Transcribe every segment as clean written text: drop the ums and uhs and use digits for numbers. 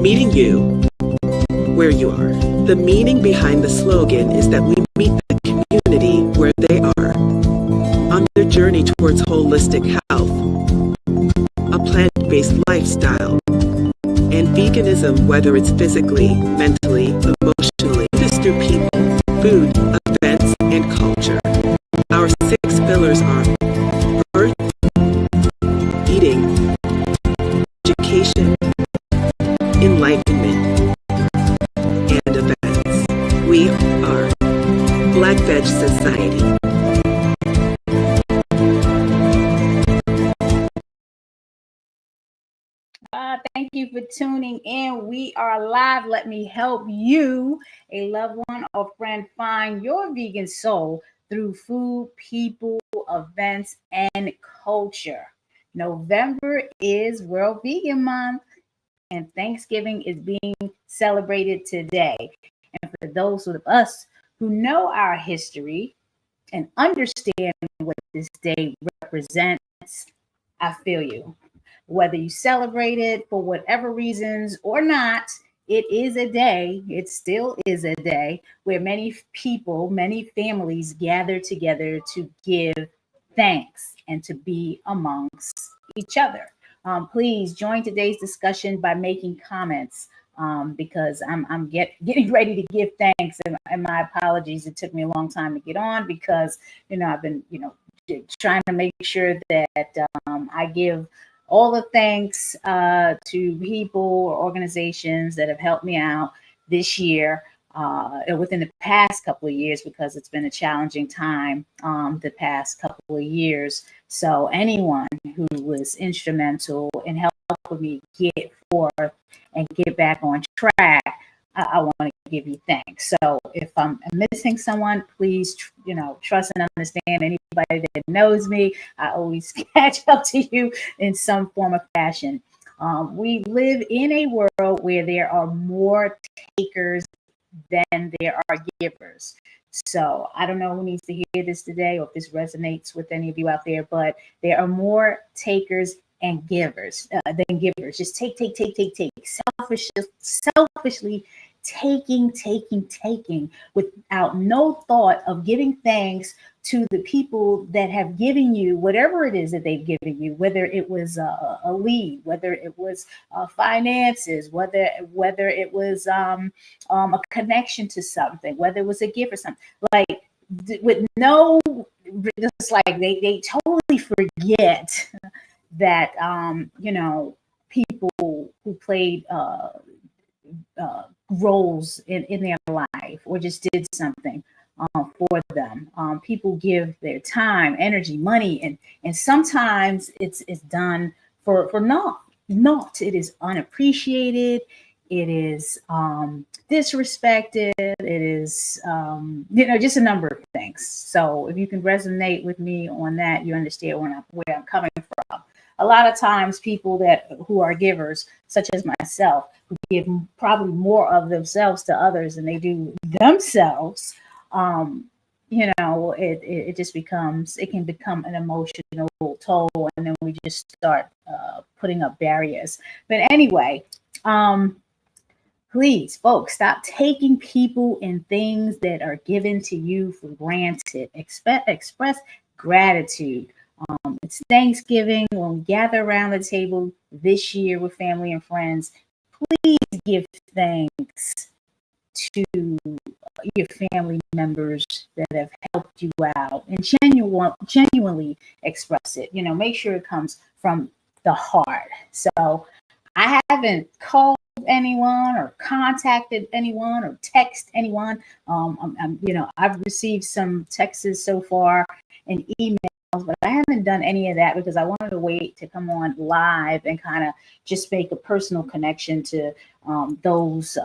Meeting you where you are. The meaning behind the slogan is that we meet the community where they are on their journey towards holistic health, a plant-based lifestyle, and veganism, whether it's physically, mentally, emotionally, just through people, food, events, and culture. Our 6 pillars are birth, eating, education, enlightenment, and events. We are Black Veg Society. Thank you for tuning in. We are live. Let me help you, a loved one or friend, find your vegan soul through food, people, events, and culture. November is World Vegan Month, and Thanksgiving is being celebrated today. And for those of us who know our history and understand what this day represents, I feel you. Whether you celebrate it for whatever reasons or not, it is a day, it still is a day where many people, many families gather together to give thanks and to be amongst each other. Please join today's discussion by making comments because I'm getting ready to give thanks, and my apologies. It took me a long time to get on because, I've been, trying to make sure that I give all the thanks to people or organizations that have helped me out this year, within the past couple of years, because it's been a challenging time the past couple of years. So anyone who was instrumental in helping me get forth and get back on track, I want to give you thanks. So if I'm missing someone, please, trust and understand. Anybody that knows me, I always catch up to you in some form of fashion. We live in a world where there are more takers than there are givers. So I don't know who needs to hear this today or if this resonates with any of you out there, but there are more takers and givers than givers. Just take. Selfishly taking without no thought of giving thanks to the people that have given you whatever it is that they've given you, whether it was a lead, whether it was finances, whether it was a connection to something, whether it was a gift or something. Like with no, just like they totally forget that people who played roles in their life or just did something for them. People give their time, energy, money, and sometimes it's done for naught. It is unappreciated. It is disrespected. It is just a number of things. So if you can resonate with me on that, you understand where I'm coming from. A lot of times people who are givers, such as myself, who give probably more of themselves to others than they do themselves, it just it can become an emotional toll, and then we just start putting up barriers. But anyway, please, folks, stop taking people and things that are given to you for granted. Express gratitude. It's Thanksgiving. When we gather around the table this year with family and friends, please give thanks to your family members that have helped you out and genuinely express it. Make sure it comes from the heart. So I haven't called anyone or contacted anyone or text anyone. I've received some texts so far and emails, but I haven't done any of that because I wanted to wait to come on live and kind of just make a personal connection to those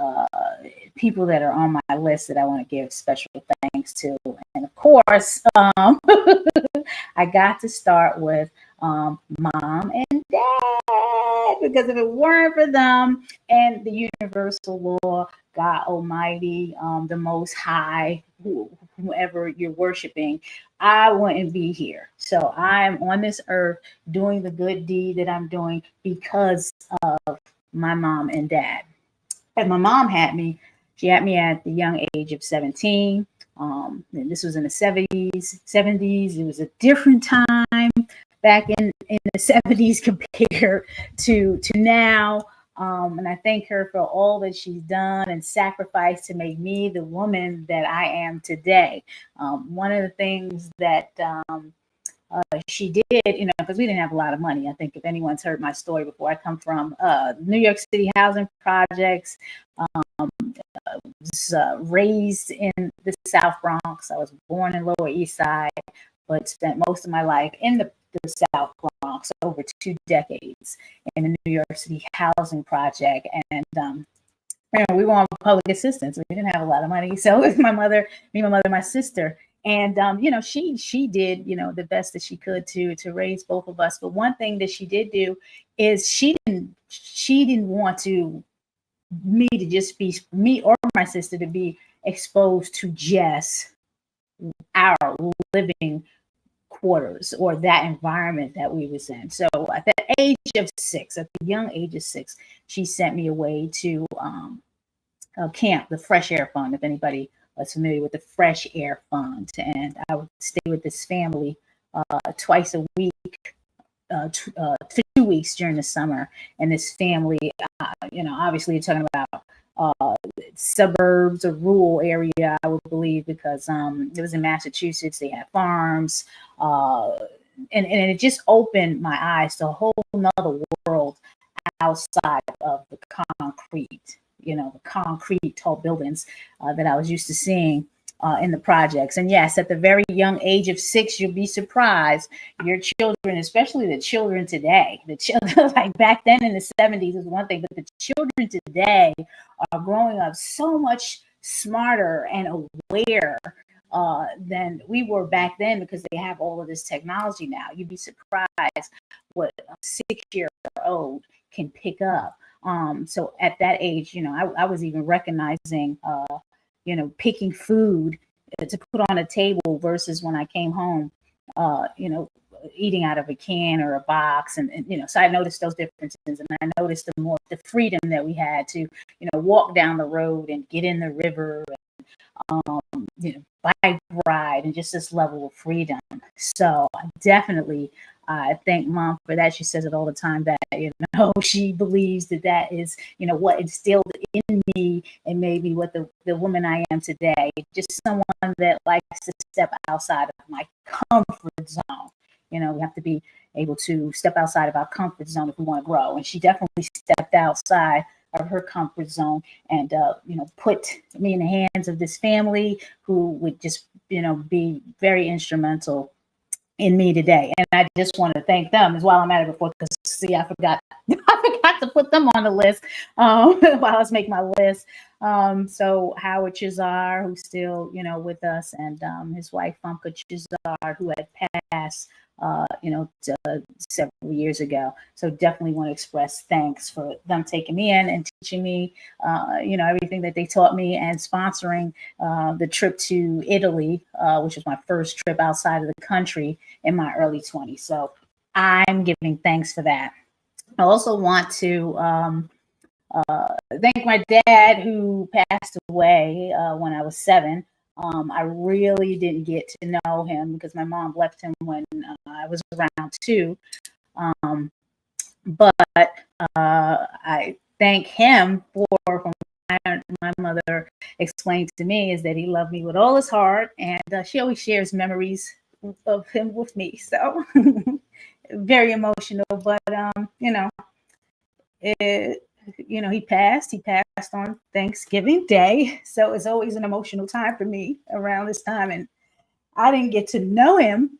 people that are on my list that I want to give special thanks to. And of course, I got to start with mom and dad, because if it weren't for them and the universal law, God Almighty, the Most High, whoever you're worshiping, I wouldn't be here. So I'm on this earth doing the good deed that I'm doing because of my mom and dad. And my mom had me. She had me at the young age of 17. And this was in the 70s. 70s. It was a different time back in the 70s compared to now. And I thank her for all that she's done and sacrificed to make me the woman that I am today. One of the things that she did, because we didn't have a lot of money. I think if anyone's heard my story before, I come from New York City housing projects. Was raised in the South Bronx. I was born in Lower East Side, but spent most of my life in the South Bronx, over 2 decades in the New York City housing project. And we were on public assistance. We didn't have a lot of money. So it was my mother, my sister. And she did, the best that she could to raise both of us. But one thing that she did do is she didn't want me to just be me or my sister to be exposed to just our living quarters or that environment that we was in. So at the age of 6, at the young age of 6, she sent me away to camp, the Fresh Air Fund, if anybody was familiar with the Fresh Air Fund. And I would stay with this family twice a week, for 2 weeks during the summer. And this family, obviously you're talking about suburbs or rural area, I would believe, because it was in Massachusetts. They had farms, and it just opened my eyes to a whole nother world outside of the concrete, the concrete tall buildings that I was used to seeing in the projects. And yes, at the very young age of 6, you'll be surprised. Your children, especially the children today, the children like back then in the 70s is one thing, but the children today are growing up so much smarter and aware than we were back then, because they have all of this technology now. You'd be surprised what a 6-year-old can pick up. So at that age, I was even recognizing picking food to put on a table versus when I came home, eating out of a can or a box. And so I noticed those differences, and I noticed the freedom that we had to, walk down the road and get in the river, bike ride, and just this level of freedom. So definitely, I thank Mom for that. She says it all the time that, she believes that is, what instilled in me and made me what the woman I am today. Just someone that likes to step outside of my comfort zone. We have to be able to step outside of our comfort zone if we want to grow. And she definitely stepped outside of her comfort zone and, put me in the hands of this family who would just, be very instrumental in me today. And I just want to thank them as well. I'm at it before, because see, I forgot to put them on the list while I was making my list. So Howard Chazar, who's still, with us, and his wife, Famke Chazar, who had passed, several years ago. So definitely want to express thanks for them taking me in and teaching me, everything that they taught me, and sponsoring the trip to Italy, which was my first trip outside of the country in my early 20s. So I'm giving thanks for that. I also want to thank my dad, who passed away when I was 7. I really didn't get to know him because my mom left him when I was around 2. But I thank him for my mother explained to me, is that he loved me with all his heart, and she always shares memories of him with me. So very emotional, but he passed on Thanksgiving Day. So it's always an emotional time for me around this time. And I didn't get to know him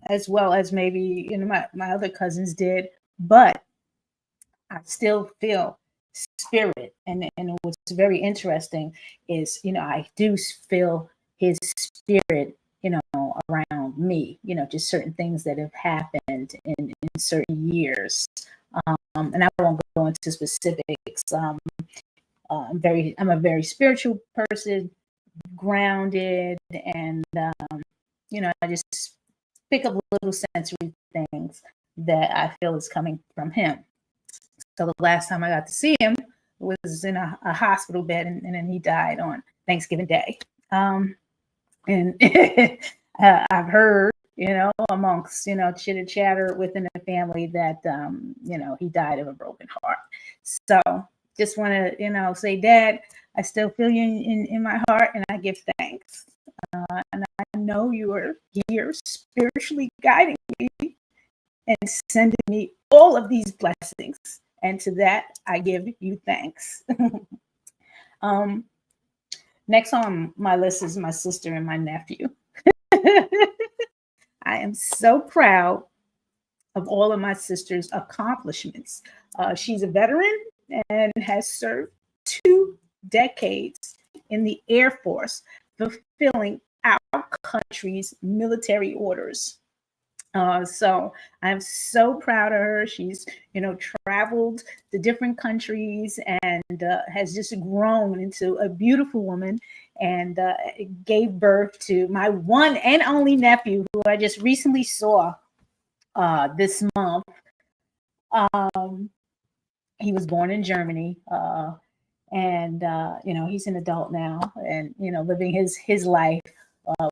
as well as maybe, my other cousins did, but I still feel spirit. And what's very interesting is, I do feel his spirit, around me, just certain things that have happened in certain years. And I won't go into specifics. I'm a very spiritual person, grounded, and I just pick up little sensory things that I feel is coming from him. So the last time I got to see him was in a hospital bed, and then he died on Thanksgiving Day. And I've heard, amongst, chitter chatter within the family that, he died of a broken heart. So just want to, say, Dad, I still feel you in my heart, and I give thanks. And I know you are here spiritually guiding me and sending me all of these blessings. And to that, I give you thanks. Next on my list is my sister and my nephew. I am so proud of all of my sister's accomplishments. She's a veteran and has served 2 decades in the Air Force, fulfilling our country's military orders. So I'm so proud of her. She's, traveled to different countries and has just grown into a beautiful woman, and gave birth to my one and only nephew, who I just recently saw this month. He was born in Germany, and he's an adult now, and living his life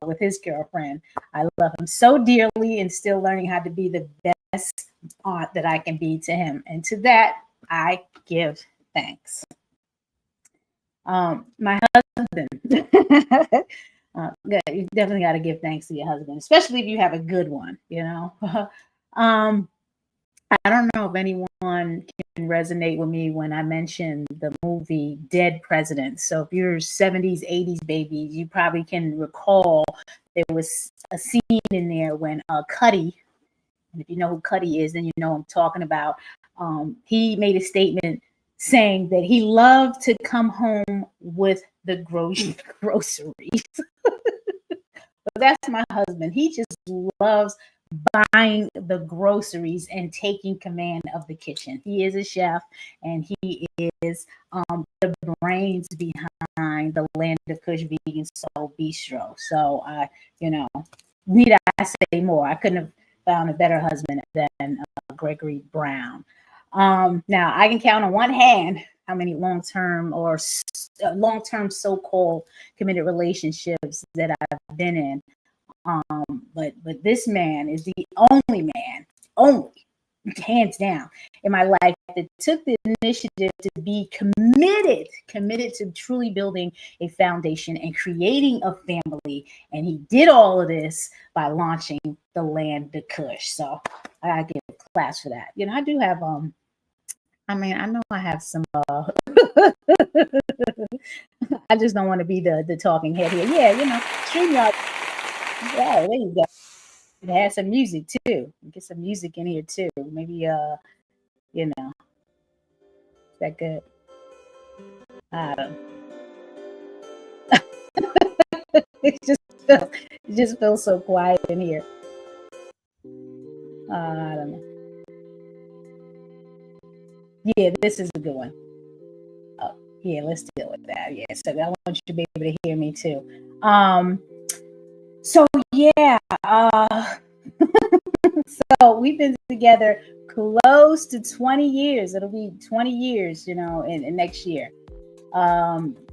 with his girlfriend. I love him so dearly, and still learning how to be the best aunt that I can be to him. And to that, I give thanks. My husband, you definitely got to give thanks to your husband, especially if you have a good one, I don't know if anyone can resonate with me when I mention the movie Dead Presidents. So if you're 70s, 80s babies, you probably can recall there was a scene in there when Cuddy, and if you know who Cuddy is, then you know I'm talking about, he made a statement saying that he loved to come home with the groceries. But that's my husband. He just loves buying the groceries and taking command of the kitchen. He is a chef, and he is the brains behind the Land of Kush Vegan Soul Bistro. So need I say more? I couldn't have found a better husband than Gregory Brown. Now I can count on one hand how many long-term so-called committed relationships that I've been in. But this man is the only hands down in my life that took the initiative to be committed to truly building a foundation and creating a family. And he did all of this by launching the Land of Kush. So I give a class for that. I do have I know I have some I just don't want to be the talking head here. Yeah, StreamYard. Yeah, there you go. It has some music too. Get some music in here too. Maybe is that good? I don't know. It just feels so quiet in here. I don't know. Yeah, this is a good one. Oh, yeah, let's deal with that. Yeah, so I want you to be able to hear me too. So yeah, so we've been together close to 20 years. It'll be 20 years, in next year.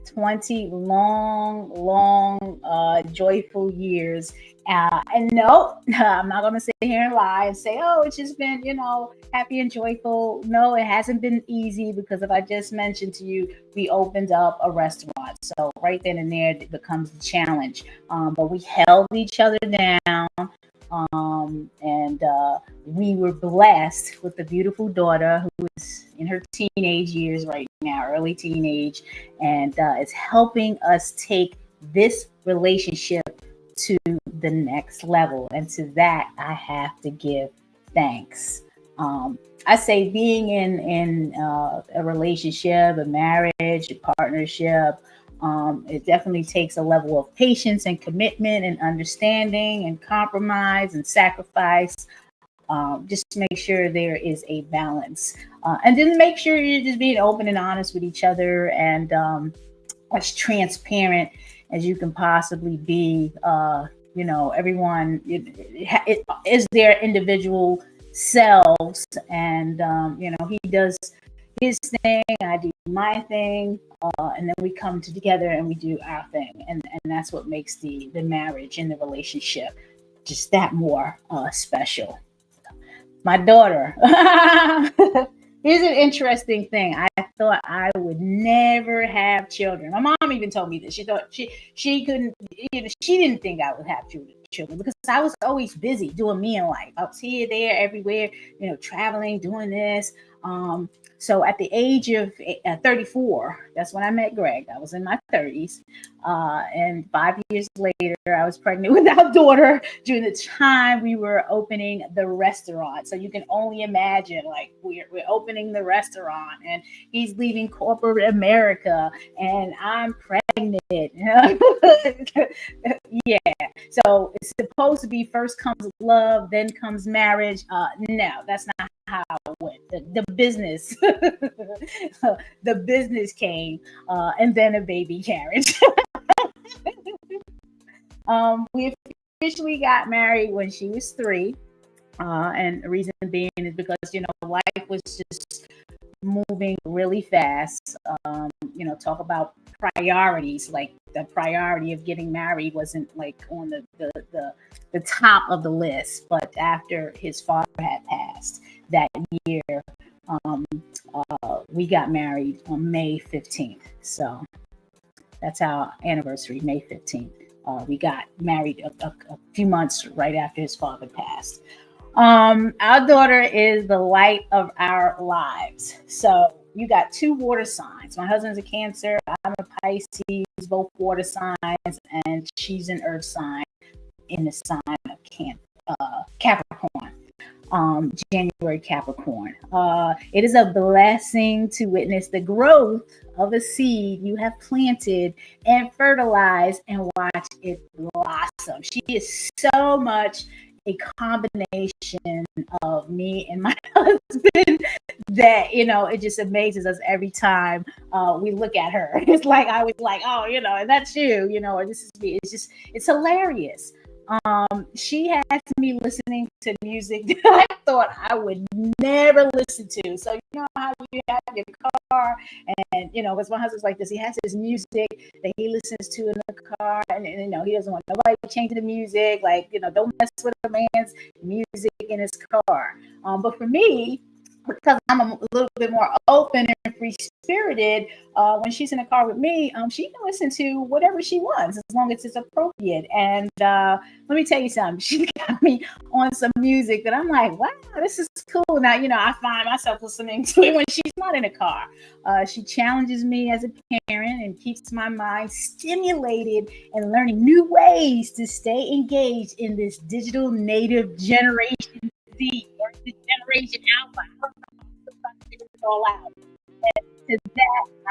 20 long, joyful years. And no, I'm not going to sit here and lie and say, oh, it's just been, happy and joyful. No, it hasn't been easy, because if I just mentioned to you, we opened up a restaurant. So right then and there, it becomes the challenge. But we held each other down. And we were blessed with a beautiful daughter who is in her teenage years right now, early teenage, and it's helping us take this relationship to the next level. And to that, I have to give thanks. I say being in a relationship, a marriage, a partnership, it definitely takes a level of patience and commitment and understanding and compromise and sacrifice. Just to make sure there is a balance. And then make sure you're just being open and honest with each other, and as transparent as you can possibly be. Everyone is their individual selves, and he does his thing, I do my thing, and then we come together and we do our thing, and that's what makes the marriage and the relationship just that more special. My daughter. Here's an interesting thing. I thought I would never have children. My mom even told me this. She thought she couldn't. She didn't think I would have children because I was always busy doing me in life. I was here, there, everywhere. Traveling, doing this. So at the age of 34, that's when I met Greg. I was in my 30s. And 5 years later, I was pregnant with our daughter during the time we were opening the restaurant. So you can only imagine, like, we're opening the restaurant and he's leaving corporate America and I'm pregnant. Yeah. So it's supposed to be first comes love, then comes marriage. No, that's not how it went. The business, the business came, and then a baby carriage. We officially got married when she was 3, and the reason being is because life was just moving really fast. Talk about priorities. Like, the priority of getting married wasn't like on the top of the list. But after his father had passed that year, we got married on May 15th. So that's our anniversary, May 15th. We got married a few months right after his father passed. Our daughter is the light of our lives. So you got 2 water signs. My husband's a Cancer. I'm a Pisces, both water signs, and she's an earth sign in the sign of Capricorn. January Capricorn. It is a blessing to witness the growth of a seed you have planted and fertilized and watch it blossom. She is so much a combination of me and my husband that it just amazes us every time we look at her. It's like I was like, oh, and that's you, or this is me. It's hilarious. She has me listening to music that I thought I would never listen to. So how you have your car, and because my husband's like this, he has his music that he listens to in the car, and he doesn't want nobody changing the music. Like, don't mess with a man's music in his car. But for me, because I'm a little bit more open and free spirited, when she's in the car with me, she can listen to whatever she wants as long as it's appropriate. And let me tell you something, she got me on some music that I'm like, wow, this is cool. Now, I find myself listening to it when she's not in the car. She challenges me as a parent and keeps my mind stimulated and learning new ways to stay engaged in this digital native generation Z, or this generation Alpha. I don't know how to figure it all out. And to that, I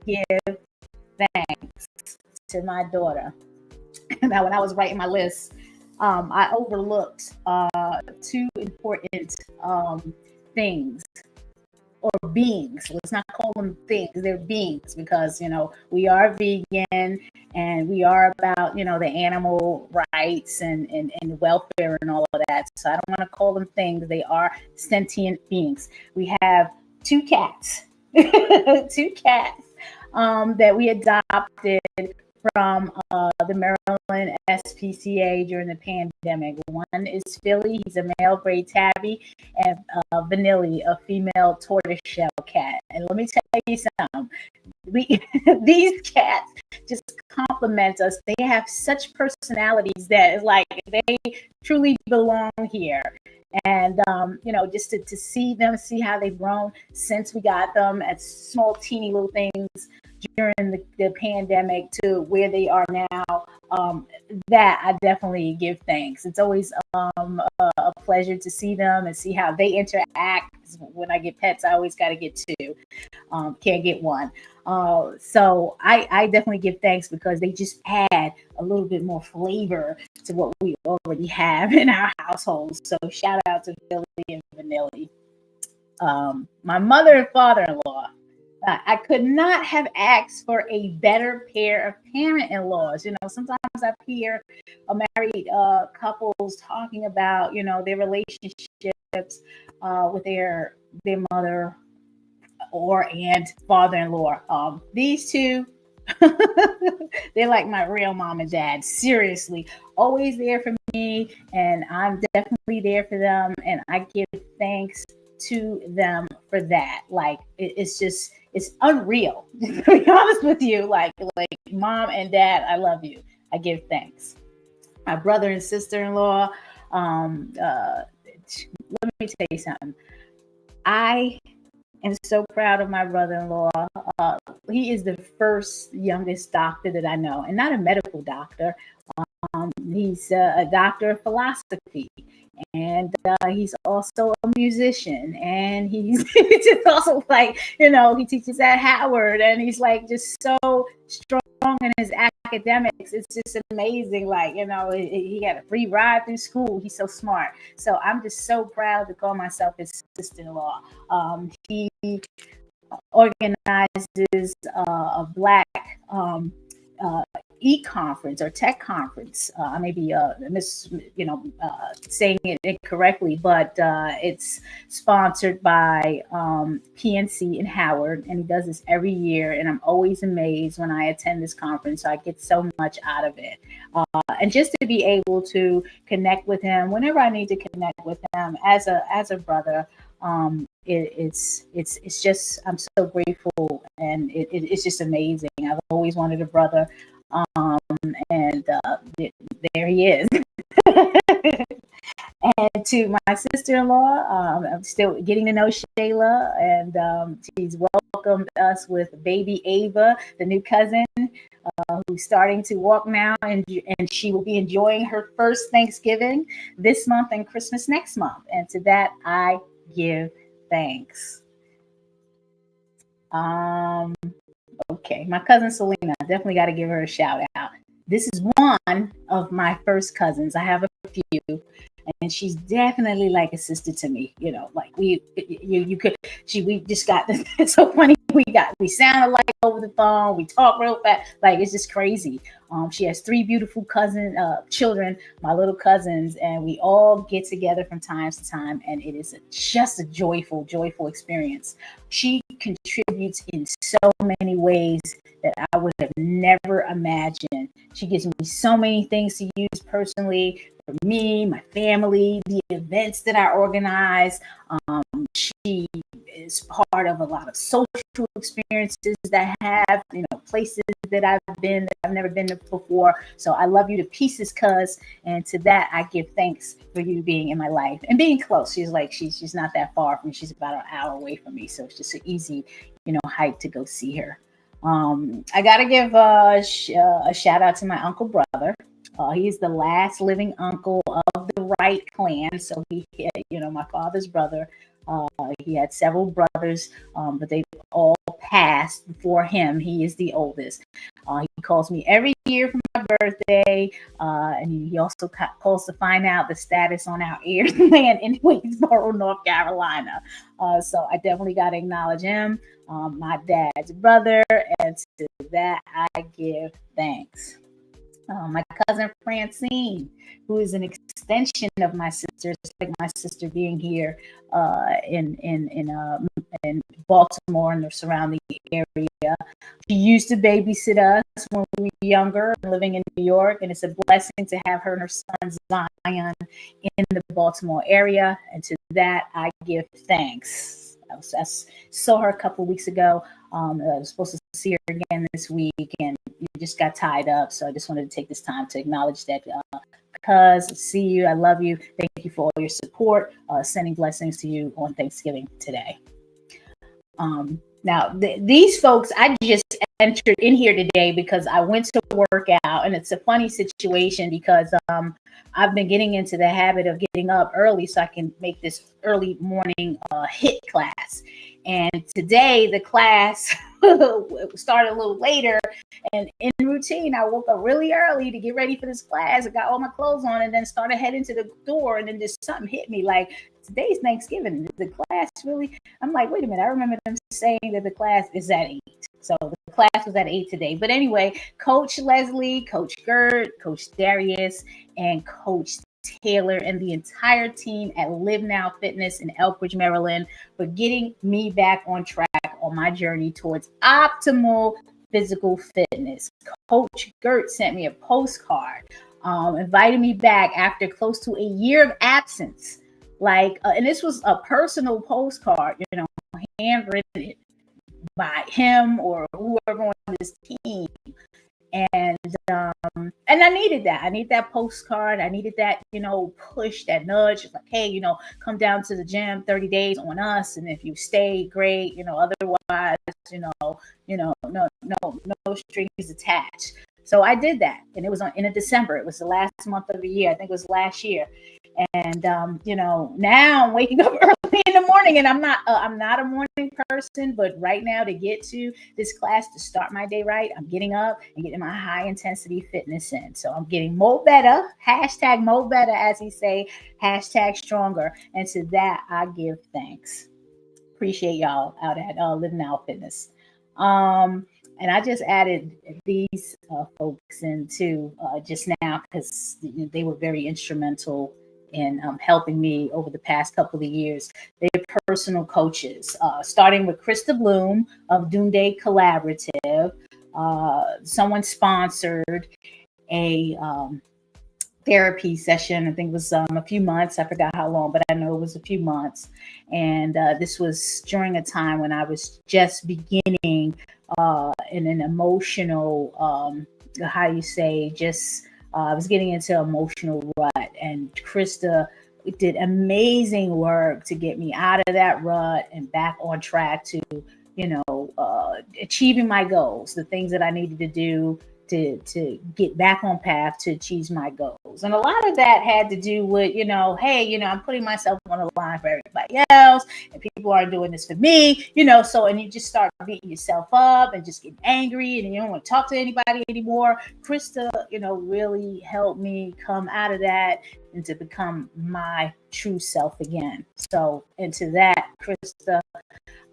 give thanks to my daughter. Now, when I was writing my list, I overlooked 2 important things, or beings. Let's not call them things, they're beings, because we are vegan and we are about the animal rights and welfare and all of that. So I don't want to call them things. They are sentient beings. We have 2 cats. 2 cats that we adopted from the Maryland SPCA during the pandemic. One is Philly, he's a male gray tabby, and Vanilli, a female tortoiseshell cat. And let me tell you something, these cats just compliment us. They have such personalities that it's like they truly belong here. And just to see them, see how they've grown since we got them at small teeny little things during the pandemic to where they are now, that I definitely give thanks. It's always a pleasure to see them and see how they interact. When I get pets, I always got to get 2. Can't get 1. So I definitely give thanks because they just add a little bit more flavor to what we already have in our household. So shout out to Billy and Vanilli. My mother and father-in-law, I could not have asked for a better pair of parent-in-laws. Sometimes I hear married couples talking about, their relationships with their mother and father-in-law. These two, they're like my real mom and dad. Seriously, always there for me, and I'm definitely there for them. And I give thanks to them for that. Like it's unreal. To be honest with you, like mom and dad, I love you. I give thanks. My brother and sister-in-law. Let me tell you something. I am so proud of my brother-in-law. He is the first youngest doctor that I know, and not a medical doctor. He's a doctor of philosophy, and he's also a musician, and he's just also like, he teaches at Howard, and he's like just so strong in his academics. It's just amazing. Like, he got a free ride through school. He's so smart. So I'm just so proud to call myself his sister-in-law. He organizes a Black e-conference or tech conference. I may be saying it incorrectly, but it's sponsored by PNC in Howard, and he does this every year. And I'm always amazed when I attend this conference. So I get so much out of it, and just to be able to connect with him whenever I need to connect with him as a brother. It's just, I'm so grateful, and it's just amazing. I've always wanted a brother, and there he is. And to my sister-in-law, I'm still getting to know Shayla, and she's welcomed us with baby Ava, the new cousin, who's starting to walk now, and she will be enjoying her first Thanksgiving this month and Christmas next month. And to that, I give thanks. Okay, my cousin Selena, definitely got to give her a shout out. This is one of my first cousins. I have a few, and she's definitely like a sister to me. Like we just got it's so funny. We sound alike over the phone. We talk real fast. Like, it's just crazy. She has 3 beautiful children, my little cousins, and we all get together from time to time, and it is just a joyful experience. She contributes in so many ways that I would have never imagined. She gives me so many things to use personally for me, my family, the events that I organize. She is part of a lot of social experiences that I have, places that I've been that I've never been to before. So I love you to pieces, cuz, and to that I give thanks for you being in my life and being close. She's not that far from me. She's about an hour away from me, so it's just an easy, hike to go see her. I gotta give a shout out to my uncle brother. He's the last living uncle of the Wright clan. So he, my father's brother. He had several brothers, but they all passed before him. He is the oldest. He calls me every year for my birthday, and he also calls to find out the status on our heirs land in Waynesboro, North Carolina. So I definitely got to acknowledge him, my dad's brother, and to that I give thanks. My cousin Francine, who is an extension of my sister, like my sister being here in Baltimore and the surrounding area. She used to babysit us when we were younger, living in New York, and it's a blessing to have her and her son Zion in the Baltimore area. And to that, I give thanks. I saw her a couple of weeks ago. I was supposed to see her again this week, and we just got tied up. So I just wanted to take this time to acknowledge that. Cuz, see you. I love you. Thank you for all your support. Sending blessings to you on Thanksgiving today. Now, these folks, I just entered in here today because I went to work out, and it's a funny situation because I've been getting into the habit of getting up early so I can make this early morning HIIT class. And today the class started a little later, and in routine, I woke up really early to get ready for this class. I got all my clothes on and then started heading to the door, and then just something hit me like, today's Thanksgiving. The class really, I'm like, wait a minute. I remember them saying that the class is at 8. So the class was at 8 today. But anyway, Coach Leslie, Coach Gert, Coach Darius, and Coach Taylor, and the entire team at Live Now Fitness in Elkridge, Maryland, for getting me back on track on my journey towards optimal physical fitness. Coach Gert sent me a postcard, inviting me back after close to a year of absence. And this was a personal postcard, handwritten by him or whoever on this team. And I needed that. I needed that postcard. I needed that, push, that nudge. Like, hey, come down to the gym, 30 days on us. And if you stay, great. Otherwise, no strings attached. So I did that. And it was in December. It was the last month of the year. I think it was last year. And now I'm waking up early in the morning, and I'm not a morning person, but right now to get to this class, to start my day right, I'm getting up and getting my high intensity fitness in. So I'm getting more better, hashtag more better, as he say, hashtag stronger. And to that, I give thanks. Appreciate y'all out at Living Out Fitness. And I just added these folks in too just now because they were very instrumental in helping me over the past couple of years. They're personal coaches, starting with Krista Bloom of Doomday Collaborative. Someone sponsored a therapy session. I think it was a few months. I forgot how long, but I know it was a few months. And this was during a time when I was just beginning in an emotional, I was getting into emotional rut, and Krista did amazing work to get me out of that rut and back on track to, achieving my goals, the things that I needed to do to get back on path to achieve my goals. And a lot of that had to do with, I'm putting myself on the line for everybody else, and people aren't doing this for me, and you just start beating yourself up and just get angry, and you don't want to talk to anybody anymore. Krista, really helped me come out of that and to become my true self again. So, and to that, Krista,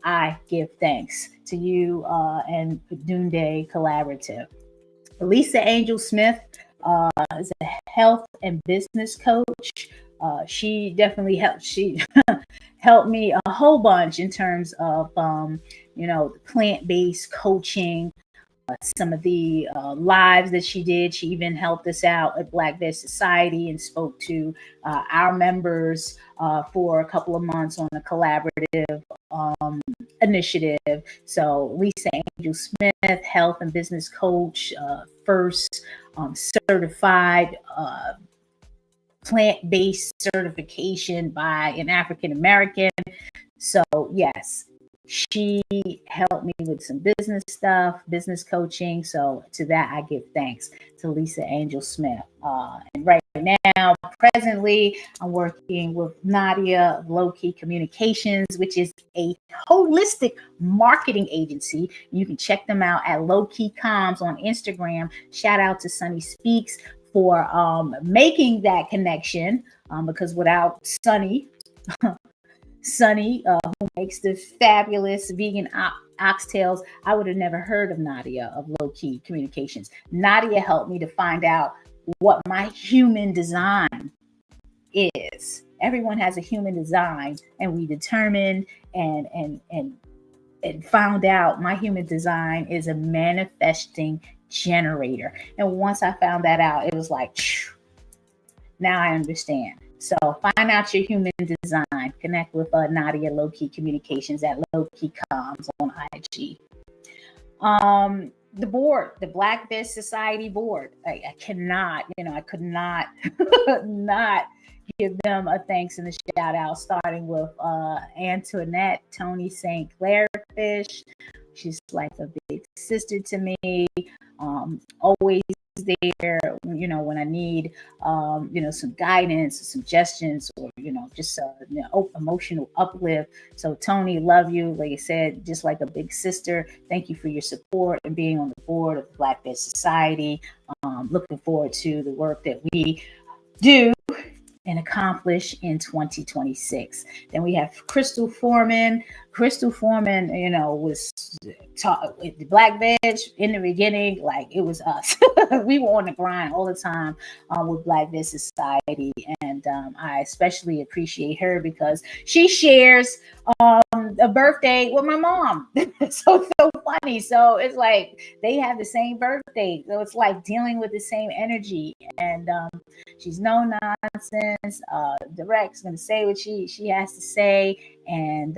I give thanks to you and Doomday Collaborative. Lisa Angel Smith is a health and business coach. She definitely helped. She helped me a whole bunch in terms of, plant-based coaching. Some of the lives that she did. She even helped us out at Black Veg Society and spoke to our members for a couple of months on a collaborative initiative. So Lisa Angel Smith, health and business coach, first certified plant-based certification by an African American. So yes, she helped me with some business stuff, business coaching. So to that, I give thanks to Lisa Angel Smith. And right now, presently, I'm working with Naijha of Low Key Communications, which is a holistic marketing agency. You can check them out at Low Key Comms on Instagram. Shout out to Sunny Speaks for making that connection, because without Sunny, who makes the fabulous vegan oxtails, I would have never heard of Naijha of Low Key Communications. Naijha helped me to find out what my human design is. Everyone has a human design, and we determined and found out my human design is a manifesting generator. And once I found that out, it was like, now I understand. So find out your human design. Connect with Naijha Low Key Communications at Low Key Comms on IG. The board, the Black Veg Society board. I cannot, I could not not give them a thanks and a shout out, starting with Antoinette Tony St. Clair Fish. She's like a big sister to me. Always there, when I need, some guidance, suggestions, or, just emotional uplift. So Tony, love you. Like I said, just like a big sister. Thank you for your support and being on the board of the Black Veg Society. Looking forward to the work that we do and accomplish in 2026. Then we have Crystal Foreman. Crystal Foreman, was taught with the Black Veg in the beginning, like it was us. We were on the grind all the time with Black Veg Society. And I especially appreciate her because she shares a birthday with my mom. So funny. So it's like they have the same birthday. So it's like dealing with the same energy. And she's no nonsense, direct's gonna say what she has to say. And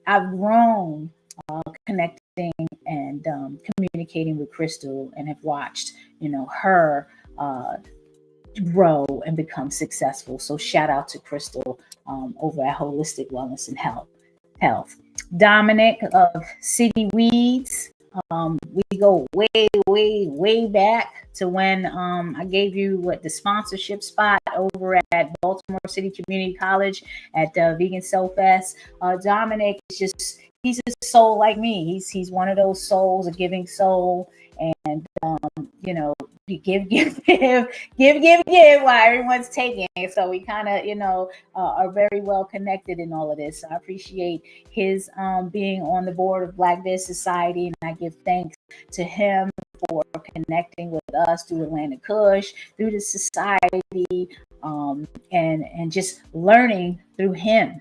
I've grown connecting and communicating with Crystal and have watched, her grow and become successful. So shout out to Crystal over at Holistic Wellness and Health. Dominic of City Weeds. We go way back to when I gave you the sponsorship spot over at Baltimore City Community College at Vegan Soul Fest. Dominic is he's a soul like me. He's one of those souls, a giving soul, and give while everyone's taking. So we kind of are very well connected in all of this. So I appreciate his being on the board of Black Veg Society, and I give thanks to him for connecting with us through Atlanta Kush, through the society, and just learning through him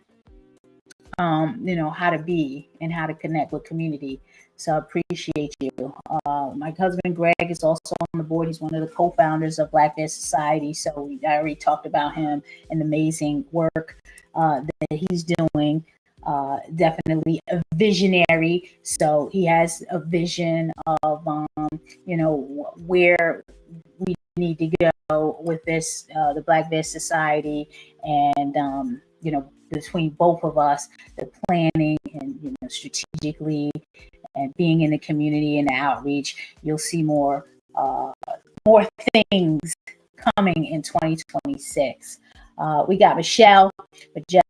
how to be and how to connect with community. So I appreciate you. My husband Greg is also on the board. He's one of the co-founders of Black Veg Society. So I already talked about him and the amazing work that he's doing. Definitely a visionary. So he has a vision of where we need to go with this, the Black Veg Society, and between both of us, the planning and strategically and being in the community and the outreach, you'll see more things coming in 2026. We got Michelle.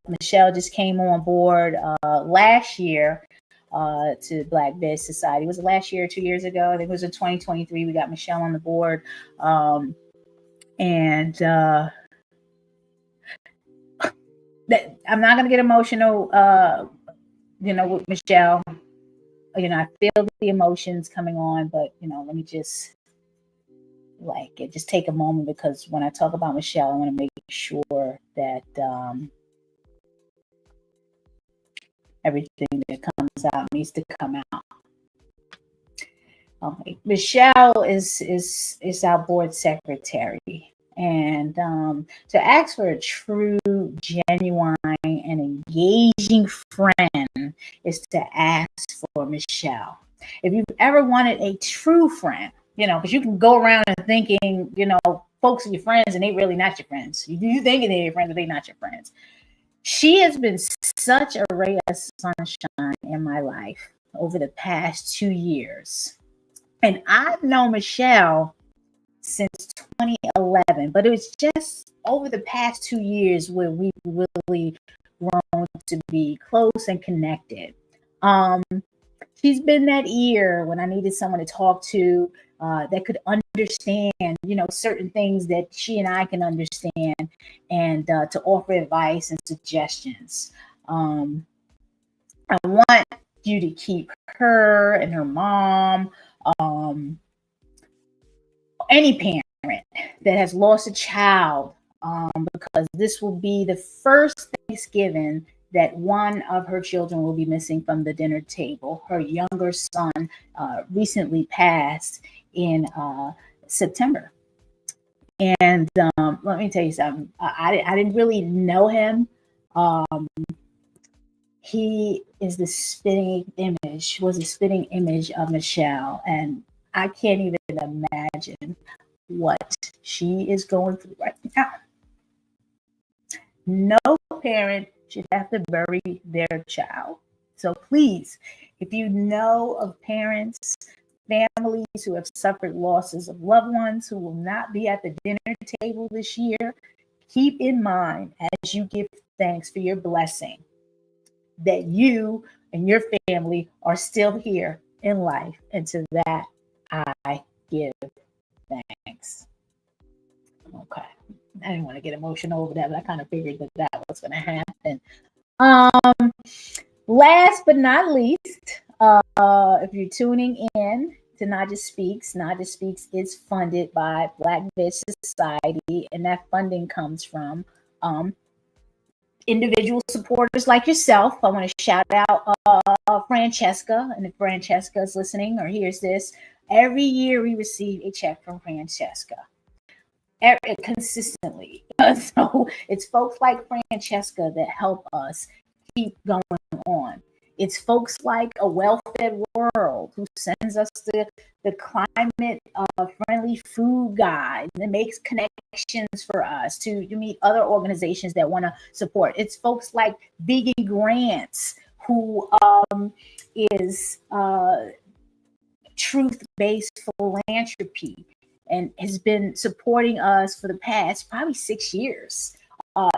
Michelle just came on board last year to Black Veg Society. Was it last year or 2 years ago? I think it was in 2023. We got Michelle on the board. That I'm not going to get emotional, with Michelle. I feel the emotions coming on, but, let me just take a moment, because when I talk about Michelle, I want to make sure that everything that comes out needs to come out. Okay. Michelle is our board secretary. And to ask for a true, genuine, and engaging friend is to ask for Michelle. If you've ever wanted a true friend, because you can go around and thinking, folks are your friends and they really not your friends. You thinking they're your friends, but they're not your friends. She has been such a ray of sunshine in my life over the past 2 years. And I've known Michelle since 2011, but it was just over the past 2 years where we've really grown to be close and connected. She's been that ear when I needed someone to talk to that could understand, certain things that she and I can understand, and to offer advice and suggestions. I want you to keep her and her mom, any parent that has lost a child, because this will be the first Thanksgiving that one of her children will be missing from the dinner table. Her younger son recently passed in September. And let me tell you something. I didn't really know him. He is the spitting image of Michelle. And I can't even imagine what she is going through right now. No parent should have to bury their child. So please, if you know of parents, families who have suffered losses of loved ones who will not be at the dinner table this year, keep in mind as you give thanks for your blessing that you and your family are still here in life. And to that, I give thanks. Okay. didn't want to get emotional over that, but I kind of figured that was going to happen. Last but not least, if you're tuning in to Naijha Speaks is funded by Black Veg Society, and that funding comes from individual supporters like yourself. I want to shout out Francesca, and if Francesca is listening or hears this, every year we receive a check from Francesca. Consistently. So it's folks like Francesca that help us keep going on. It's folks like A Well-Fed World who sends us the climate friendly food guide that makes connections for us to meet other organizations that want to support. It's folks like Vegan Grants who is truth-based philanthropy and has been supporting us for the past probably 6 years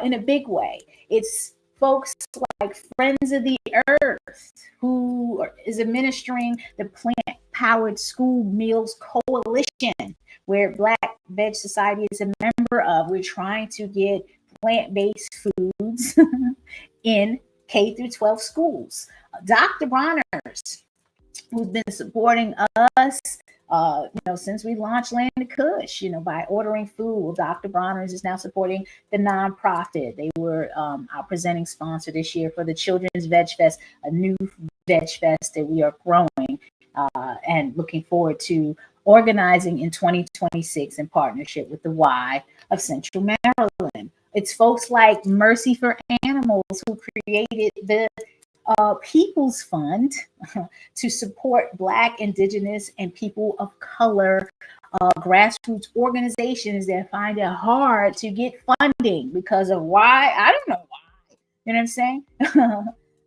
in a big way. It's folks like Friends of the Earth, who is administering the Plant Powered School Meals Coalition, where Black Veg Society is a member of. We're trying to get plant-based foods in K through 12 schools. Dr. Bronner's, who's been supporting us since we launched Land of Kush, by ordering food. Well, Dr. Bronner's is now supporting the nonprofit. They were our presenting sponsor this year for the Children's Veg Fest, a new Veg Fest that we are growing and looking forward to organizing in 2026 in partnership with the Y of Central Maryland. It's folks like Mercy for Animals who created the People's Fund to support Black, Indigenous, and people of color grassroots organizations that find it hard to get funding because of why. I don't know why. You know what I'm saying?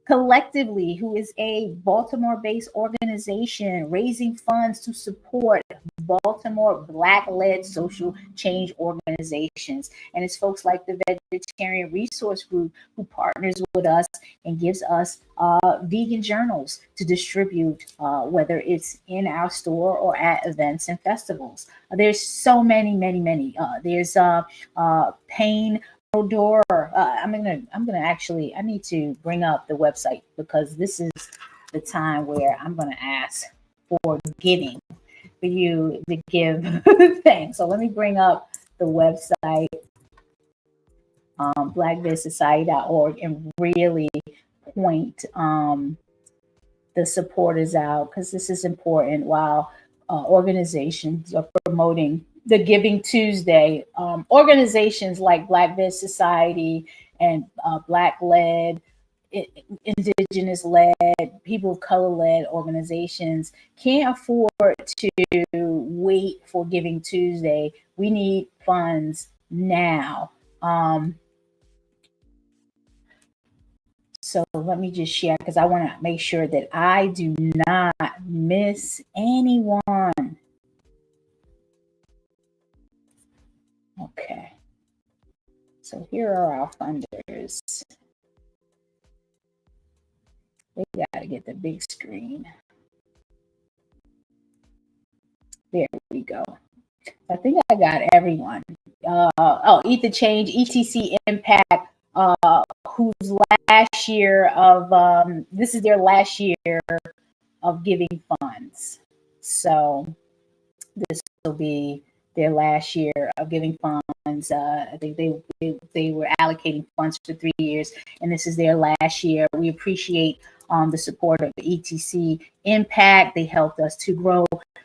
Collectively, who is a Baltimore-based organization raising funds to support Baltimore Black-led social change organizations. And it's folks like the Vegetarian Resource Group who partners with us and gives us vegan journals to distribute, whether it's in our store or at events and festivals. There's so many. There's Pain Odor. I'm gonna actually, I need to bring up the website because this is the time where I'm gonna ask for giving, for you to give things. So let me bring up the website, blackvidsociety.org, and really point the supporters out, because this is important. While organizations are promoting the Giving Tuesday, organizations like Black Veg Society and Black-led, Indigenous-led, people of color-led organizations can't afford to wait for Giving Tuesday. We need funds now. So let me just share, because I want to make sure that I do not miss anyone. Okay. So here are our funders. We got to get the big screen. There we go. I think I got everyone. Eat the Change, ETC Impact, whose last year of, this is their last year of giving funds. So this will be their last year of giving funds. I think they were allocating funds for 3 years, and this is their last year. We appreciate the support of the ETC Impact. They helped us to grow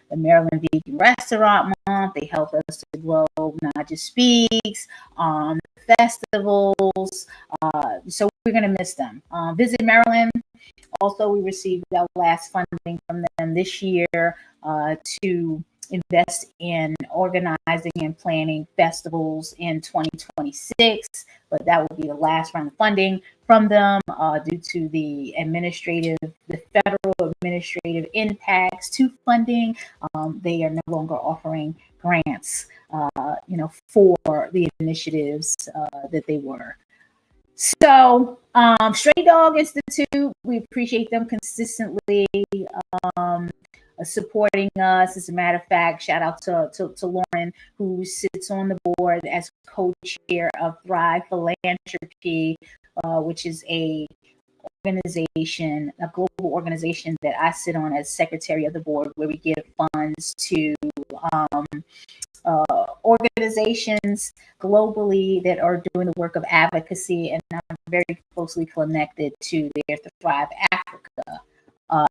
the Maryland Vegan Restaurant Month. They helped us to grow Naijha Speaks, festivals. So we're going to miss them. Visit Maryland. Also, we received our last funding from them this year to invest in organizing and planning festivals in 2026, but that will be the last round of funding from them due to the federal administrative impacts to funding. They are no longer offering grants, for the initiatives that they were. So, Stray Dog Institute, we appreciate them consistently. supporting us. As a matter of fact, shout out to Lauren, who sits on the board as co-chair of Thrive Philanthropy, which is a global organization that I sit on as secretary of the board, where we give funds to organizations globally that are doing the work of advocacy, and I'm very closely connected to their Thrive Africa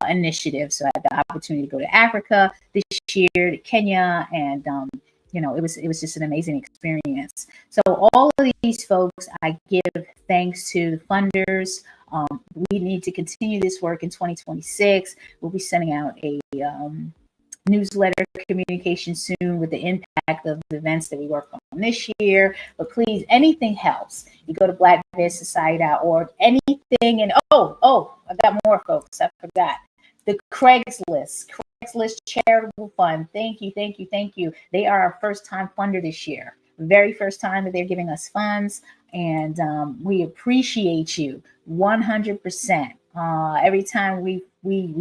initiative. So I had the opportunity to go to Africa this year, to Kenya, and it was just an amazing experience. So all of these folks, I give thanks to the funders. We need to continue this work in 2026. We'll be sending out a newsletter communication soon with the impact of the events that we worked on this year. But please, anything helps. You go to blackvedsociety.org, anything. And I got more, folks. I forgot. The Craigslist Charitable Fund. Thank you. They are our first time funder this year. Very first time that they're giving us funds. And we appreciate you 100%. Every time we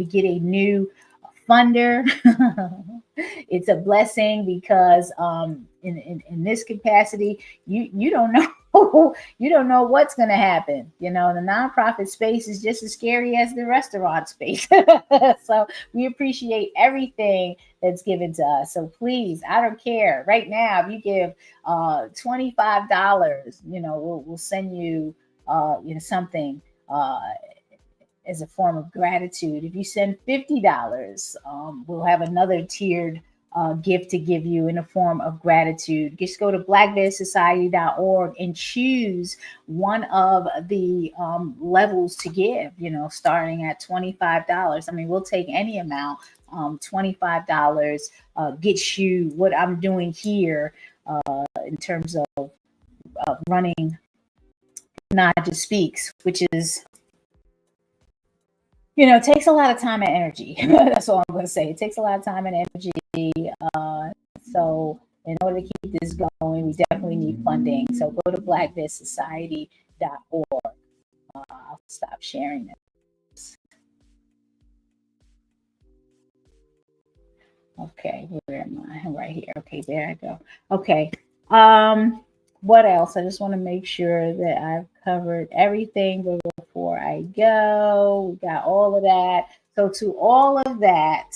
get a new funder, it's a blessing, because in this capacity, you don't know you don't know what's going to happen. The nonprofit space is just as scary as the restaurant space. So we appreciate everything that's given to us. So please, I don't care. Right now, if you give $25, we'll send you something as a form of gratitude. If you send $50, we'll have another tiered gift to give you in a form of gratitude. Just go to blackvedsociety.org and choose one of the levels to give, starting at $25. I mean, we'll take any amount. $25 gets you what I'm doing here in terms of running Naijha Speaks, which is, it takes a lot of time and energy. That's all I'm going to say. It takes a lot of time and energy. So in order to keep this going, we definitely need funding. So go to blackvedsociety.org. I'll stop sharing this. Okay, where am I? I'm right here. Okay, there I go. Okay. What else? I just want to make sure that I've covered everything before I go. We got all of that. So to all of that,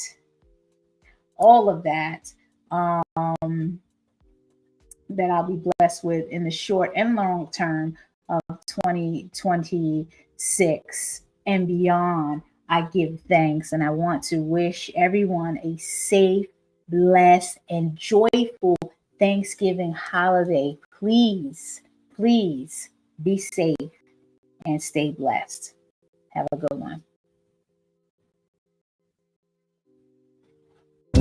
that I'll be blessed with in the short and long term of 2026 and beyond, I give thanks, and I want to wish everyone a safe, blessed, and joyful Thanksgiving holiday. Please be safe and stay blessed. Have a good one.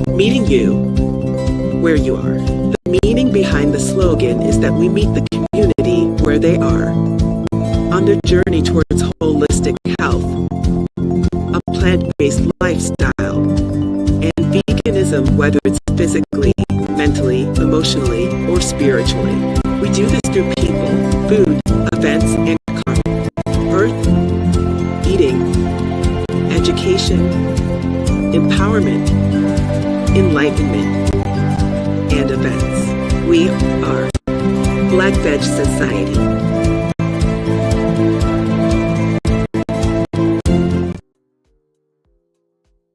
Meeting you where you are. The meaning behind the slogan is that we meet the community where they are, on their journey towards holistic health, a plant-based lifestyle, and veganism, whether it's physically, mentally, emotionally, or spiritually. We do this through people, food, events, and birth, eating, education, empowerment, enlightenment, and events. We are Black Veg Society.